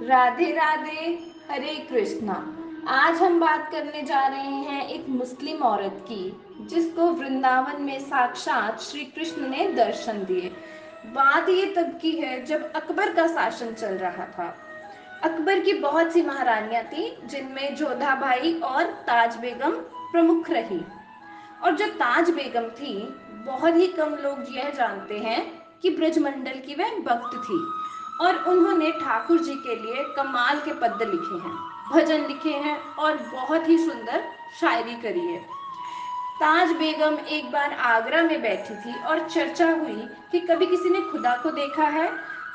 राधे राधे। हरे कृष्णा। आज हम बात करने जा रहे हैं एक मुस्लिम औरत की जिसको वृंदावन में साक्षात श्री कृष्ण ने दर्शन दिए। बात ये तब की है जब अकबर का शासन चल रहा था। अकबर की बहुत सी महारानियां थी जिनमें जोधा बाई और ताज बेगम प्रमुख रही। और जो ताज बेगम थी, बहुत ही कम लोग यह जानते हैं कि ब्रजमंडल की वह भक्त थी। और उन्होंने ठाकुर जी के लिए कमाल के पद्य लिखे हैं, भजन लिखे हैं और बहुत ही सुंदर शायरी करी है। ताज बेगम एक बार आगरा में बैठी थी और चर्चा हुई कि कभी किसी ने खुदा को देखा है।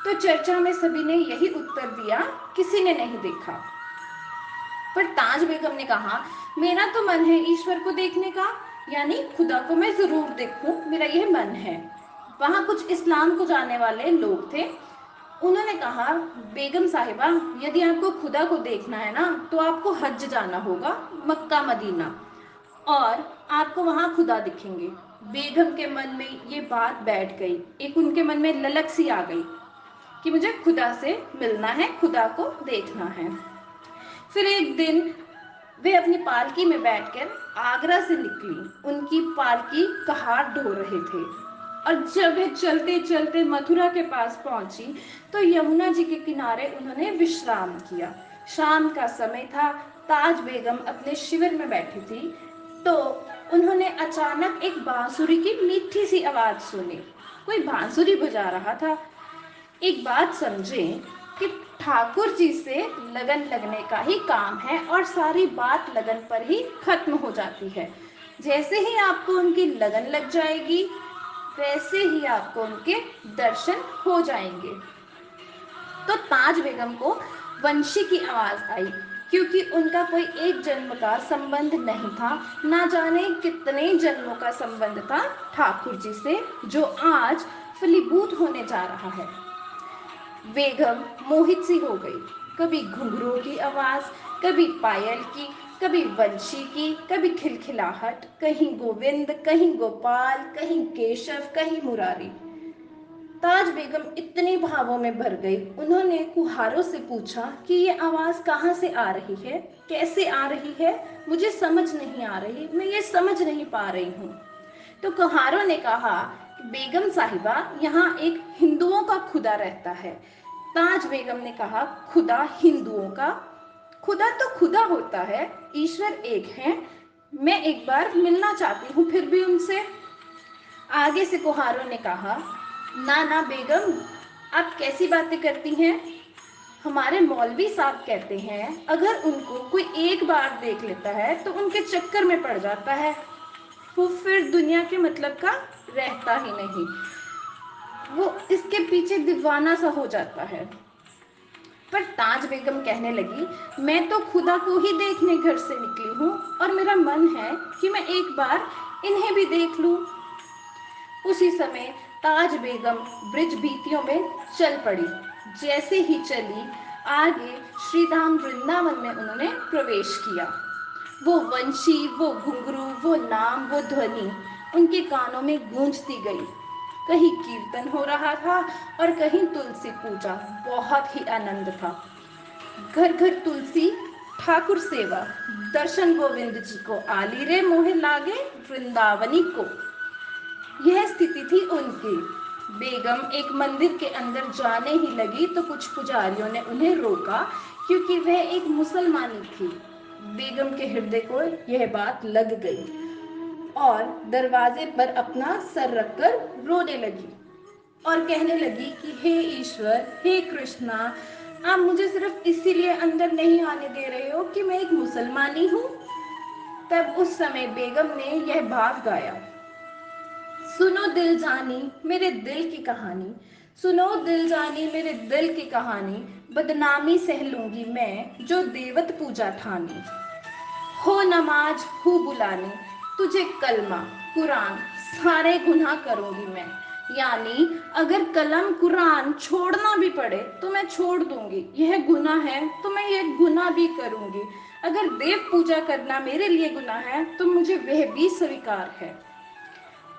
तो चर्चा में सभी ने यही उत्तर दिया, किसी ने नहीं देखा। पर ताज बेगम ने कहा, मेरा तो मन है ईश्वर को देखने का, यानी खुदा को मैं जरूर देखूं, मेरा यह मन है। वहां कुछ इस्लाम को जानने वाले लोग थे। उन्होंने कहा, बेगम साहिबा, यदि आपको खुदा को देखना है ना तो आपको हज जाना होगा, मक्का मदीना, और आपको वहां खुदा दिखेंगे। बेगम के मन में ये बात बैठ गई, एक उनके मन में ललक सी आ गई कि मुझे खुदा से मिलना है, खुदा को देखना है। फिर एक दिन वे अपनी पालकी में बैठकर आगरा से निकली। उनकी पालकी कहार ढो रहे थे। और जब वे चलते चलते मथुरा के पास पहुंची तो यमुना जी के किनारे उन्होंने विश्राम किया। शाम का समय था। ताज बेगम अपने शिविर में बैठी थी तो उन्होंने अचानक एक बांसुरी की मीठी सी आवाज सुनी। कोई बांसुरी बजा रहा था। एक बात समझें कि ठाकुर जी से लगन लगने का ही काम है और सारी बात लगन पर ही खत्म हो जाती है। जैसे ही आपको उनकी लगन लग जाएगी, वैसे ही आपको उनके दर्शन हो जाएंगे। तो ताज बेगम को वंशी की आवाज आई, क्योंकि उनका कोई एक जन्म का संबंध नहीं था, ना जाने कितने जन्मों का संबंध था ठाकुर जी से, जो आज फलीभूत होने जा रहा है। बेगम मोहित सी हो गई। कभी घुंघरू की आवाज, कभी पायल की, कभी वंशी की, कभी खिलखिलाहट, कहीं गोविंद, कहीं गोपाल, कहीं केशव, कहीं मुरारी। ताज बेगम इतने भावों में भर गई, उन्होंने कुहारों से पूछा कि ये आवाज कहाँ से आ रही है, कैसे आ रही है, मुझे समझ नहीं आ रही, मैं ये समझ नहीं पा रही हूँ। तो कुहारों ने कहा, बेगम साहिबा, यहाँ एक हिंदुओं का खुदा रहता है। ताज बेगम ने कहा, खुदा हिंदुओं का? खुदा तो खुदा होता है, ईश्वर एक है। मैं एक बार मिलना चाहती हूँ फिर भी उनसे। आगे से कुहारों ने कहा, ना ना बेगम, आप कैसी बातें करती हैं। हमारे मौलवी साहब कहते हैं अगर उनको कोई एक बार देख लेता है तो उनके चक्कर में पड़ जाता है, वो फिर दुनिया के मतलब का रहता ही नहीं, वो इसके पीछे दीवाना सा हो जाता है। पर ताज बेगम कहने लगी, मैं तो खुदा को ही देखने घर से निकली हूँ और मेरा मन है कि मैं एक बार इन्हें भी देख लूं। उसी समय ताज बेगम ब्रिज भीतियों में चल पड़ी। जैसे ही चली, आगे श्रीधाम वृंदावन में उन्होंने प्रवेश किया। वो वंशी, वो घुंघरू, वो नाम, वो ध्वनि उनके कानों में गूंजती गई। कहीं कीर्तन हो रहा था और कहीं तुलसी पूजा। बहुत ही आनंद था। घर घर तुलसी, ठाकुर सेवा, दर्शन गोविंद जी को, आली रे मोहे लागे वृंदावनी को। यह स्थिति थी उनकी। बेगम एक मंदिर के अंदर जाने ही लगी तो कुछ पुजारियों ने उन्हें रोका, क्योंकि वह एक मुसलमानी थी। बेगम के हृदय को यह बात लग गई और दरवाजे पर अपना सर रखकर रोने लगी और कहने लगी कि हे ईश्वर, हे कृष्णा, आप मुझे सिर्फ इसीलिए अंदर नहीं आने दे रहे हो कि मैं एक मुसलमानी हूँ। तब उस समय बेगम ने यह भाव गाया, सुनो दिल जानी मेरे दिल की कहानी, सुनो दिल जानी मेरे दिल की कहानी, बदनामी सह लूंगी मैं जो देवत पूजा ठानी। हो नमाज हो बुलानी, तुझे कलमा कुरान सारे गुनाह करूंगी मैं। यानी अगर कलम कुरान छोड़ना भी पड़े तो मैं छोड़ दूंगी, यह गुनाह है तो मैं यह गुनाह भी करूंगी। अगर देव पूजा करना मेरे लिए गुनाह है तो मुझे वह भी स्वीकार है।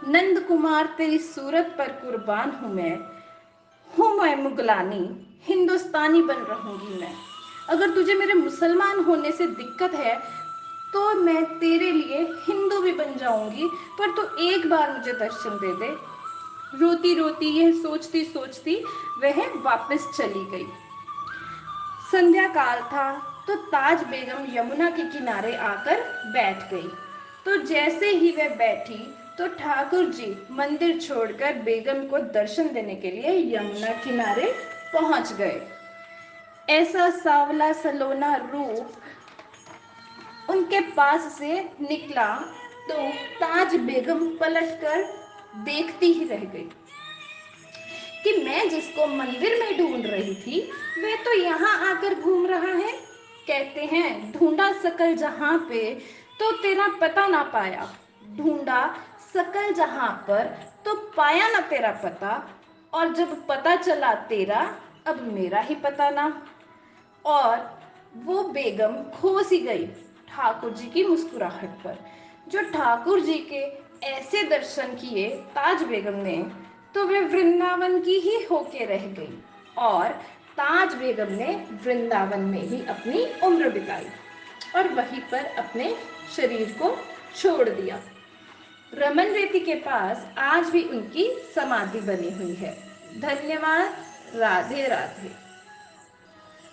नंद कुमार तेरी सूरत पर कुर्बान हूं मैं मुगलानी, हिंदुस्तानी बन रहूंगी मैं। अगर तुझे मेरे मुसलमान होने से दिक्कत है तो मैं तेरे लिए हिंदू भी बन जाऊंगी, पर तू एक बार मुझे दर्शन दे दे। रोती रोती, यह सोचती सोचती वह वापस चली गई। संध्या काल था तो ताज बेगम यमुना के किनारे आकर बैठ गई। तो जैसे ही वह बैठी तो ठाकुर जी मंदिर छोड़कर बेगम को दर्शन देने के लिए यमुना किनारे पहुंच गए। ऐसा सावला सलोना रूप उनके पास से निकला तो ताज बेगम पलटकर देखती ही रह गई कि मैं जिसको मंदिर में ढूंढ रही थी वह तो यहाँ आकर घूम रहा है। कहते हैं ढूंढा सकल जहां पे तो तेरा पता ना पाया, ढूंढा सकल जहां पर तो पाया ना तेरा पता, और जब पता चला तेरा अब मेरा ही पता ना। और वो बेगम खो सी गई ठाकुर जी की मुस्कुराहट पर। जो ठाकुर जी के ऐसे दर्शन किए ताज बेगम ने तो वे वृंदावन की ही होके रह गई, और ताज बेगम ने वृंदावन में ही अपनी उम्र बिताई और वहीं पर अपने शरीर को छोड़ दिया। रमन रेती के पास आज भी उनकी समाधि बनी हुई है। धन्यवाद। राधे राधे।